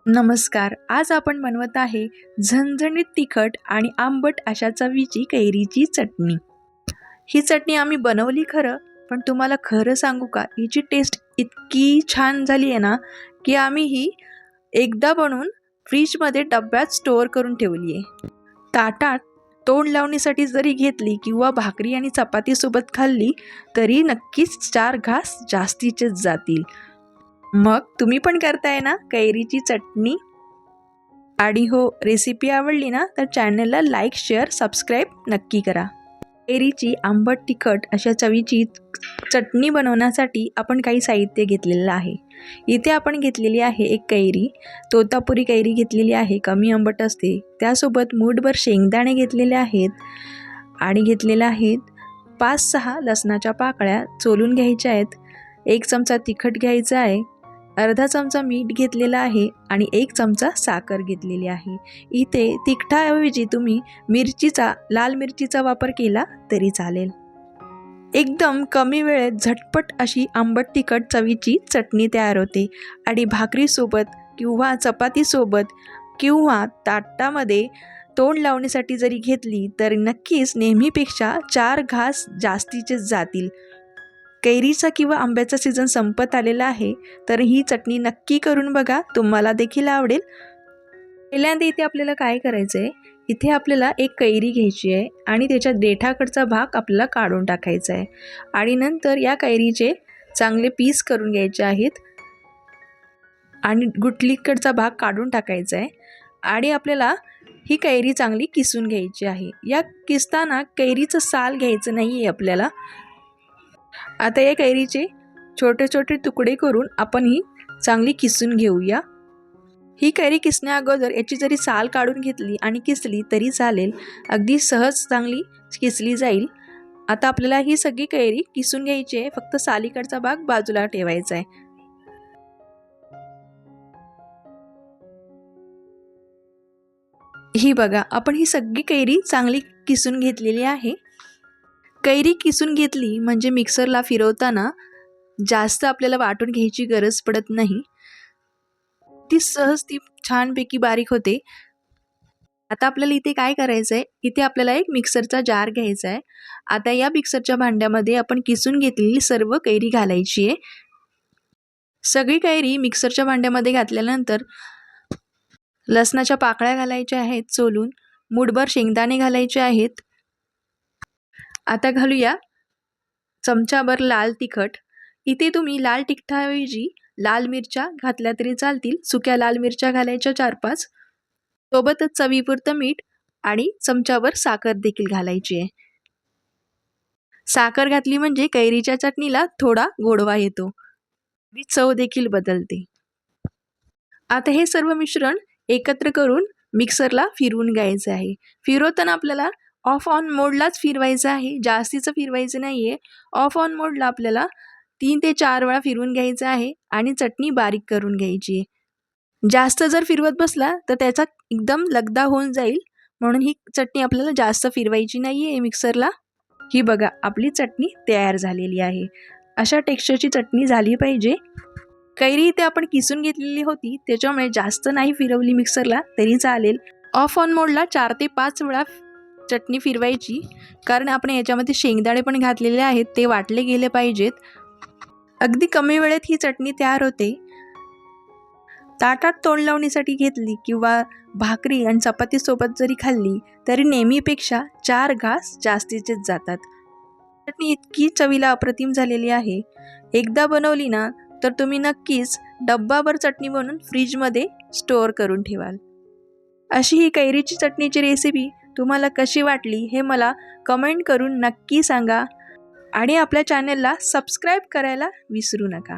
नमस्कार. आज आपण बनवत आहे झणझणीत तिखट आणि आंबट अशा चवीची कैरीची चटणी. ही चटणी आम्ही बनवली खरं, पण तुम्हाला खरं सांगू का, हिची टेस्ट इतकी छान झाली आहे ना, की आम्ही ही एकदा बनवून फ्रीजमध्ये डब्यात स्टोअर करून ठेवली आहे. ताटात तोंड लावणीसाठी जरी घेतली किंवा भाकरी आणि चपातीसोबत खाल्ली, तरी नक्कीच 4 घास जास्तीचेच जातील. मग तुम्ही पण करताय ना कैरीची चटणी? आणि हो, रेसिपी आवडली ना तर चॅनलला लाईक, शेअर, सबस्क्राईब नक्की करा. कैरीची आंबट तिखट अशा चवीची चटणी बनवण्यासाठी आपण काही साहित्य घेतलेलं आहे. इथे आपण घेतलेली आहे एक कैरी, तोतापुरी कैरी घेतलेली आहे, कमी आंबट असते. त्यासोबत मूठभर शेंगदाणे घेतलेले आहेत आणि घेतलेल्या आहेत 5-6 लसणाच्या पाकळ्या चोलून घ्यायच्या आहेत. 1 चमचा तिखट घ्यायचा आहे, अर्धा चमचा मीठ घेतलेला आहे आणि 1 चमचा साखर घेतलेली आहे. इथे तिखटाऐवजी तुम्ही लाल मिरचीचा वापर केला तरी चालेल. एकदम कमी वेळेत झटपट अशी आंबट तिखट चवीची चटणी तयार होते आणि भाकरीसोबत किंवा चपातीसोबत किंवा ताटामध्ये तोंड लावण्यासाठी जरी घेतली तर नक्कीच नेहमीपेक्षा 4 घास जास्तीचेच जातील. कैरीचा किंवा आंब्याचा सीझन संपत आलेला आहे, तर ही चटणी नक्की करून बघा, तुम्हाला देखील आवडेल. पहिल्यांदा इथे आपल्याला काय करायचं आहे, इथे आपल्याला एक कैरी घ्यायची आहे आणि त्याच्या देठाकडचा भाग आपल्याला काढून टाकायचा आहे आणि नंतर या कैरीचे चांगले पीस करून घ्यायचे आहेत आणि गुठलीकडचा भाग काढून टाकायचा आहे आणि आपल्याला ही कैरी चांगली किसून घ्यायची आहे. या किसताना कैरीचं साल घ्यायचं नाही आहे आपल्याला. आता या कैरीचे छोटे छोटे तुकडे करून आपण ही चांगली किसून घेऊया. ही कैरी किसण्या अगोदर याची जरी साल काढून घेतली आणि किसली तरी चालेल, अगदी सहज चांगली किसली जाईल. आता आपल्याला ही सगळी कैरी किसून घ्यायची आहे, फक्त सालीकडचा भाग बाजूला ठेवायचा आहे. ही बघा, आपण ही सगळी कैरी चांगली किसून घेतलेली आहे. कैरी किसून घेतली म्हणजे मिक्सरला फिरवताना जास्त आपल्याला वाटून घ्यायची गरज पडत नाही, ती सहज ती छानपैकी बारीक होते. आता आपल्याला इथे काय करायचं आहे, इथे आपल्याला एक मिक्सरचा जार घ्यायचा आहे. आता या मिक्सरच्या भांड्यामध्ये आपण किसून घेतलेली सर्व कैरी घालायची आहे. सगळी कैरी मिक्सरच्या भांड्यामध्ये घातल्यानंतर लसणाच्या पाकळ्या घालायच्या आहेत सोलून, मूठभर शेंगदाणे घालायचे आहेत. आता घालूया चमचाभर लाल तिखट. इथे तुम्ही लाल तिखटाऐवजी लाल मिरच्या घातल्या तरी चालतील, सुक्या लाल मिरच्या घालायच्या 4-5. सोबतच चवीपुरतं मीठ आणि चमचाभर साखर देखील घालायची आहे. साखर घातली म्हणजे कैरीच्या चटणीला थोडा गोडवा येतो, चव देखील बदलते. आता हे सर्व मिश्रण एकत्र करून मिक्सरला फिरवून घ्यायचं आहे. फिरवताना आपल्याला ऑफ ऑन मोडलाच फिरवायचं आहे, जास्तीचं फिरवायचं नाही आहे. ऑफ ऑन मोडला आपल्याला 3 ते 4 वेळा फिरवून घ्यायचं आहे आणि चटणी बारीक करून घ्यायची आहे. जास्त जर फिरवत बसला तर त्याचा एकदम लगदा होऊन जाईल, म्हणून ही चटणी आपल्याला जास्त फिरवायची नाही आहे मिक्सरला. ही बघा, आपली चटणी तयार झालेली आहे. अशा टेक्स्चरची चटणी झाली पाहिजे. कैरी इथे आपण किसून घेतलेली होती, त्याच्यामुळे जास्त नाही फिरवली मिक्सरला तरी चालेल. ऑफ ऑन मोडला 4 ते 5 वेळा चटणी फिरवायची, कारण आपण याच्यामध्ये शेंगदाणे पण घातलेले आहेत, ते वाटले गेले पाहिजेत. अगदी कमी वेळेत ही चटणी तयार होते. ताटात तोंड लावणीसाठी घेतली किंवा भाकरी आणि चपातीसोबत जरी खाल्ली तरी नेहमीपेक्षा 4 घास जास्तीचेच जातात. चटणी इतकी चवीला अप्रतिम झालेली आहे. एकदा बनवली ना तर तुम्ही नक्कीच डब्बाभर चटणी बनवून फ्रीजमध्ये स्टोअर करून ठेवाल. अशी ही कैरीची चटणीची रेसिपी तुम्हाला कशी वाटली हे मला कमेंट करून नक्की सांगा आणि आपल्या चॅनलला सबस्क्राईब करायला विसरू नका.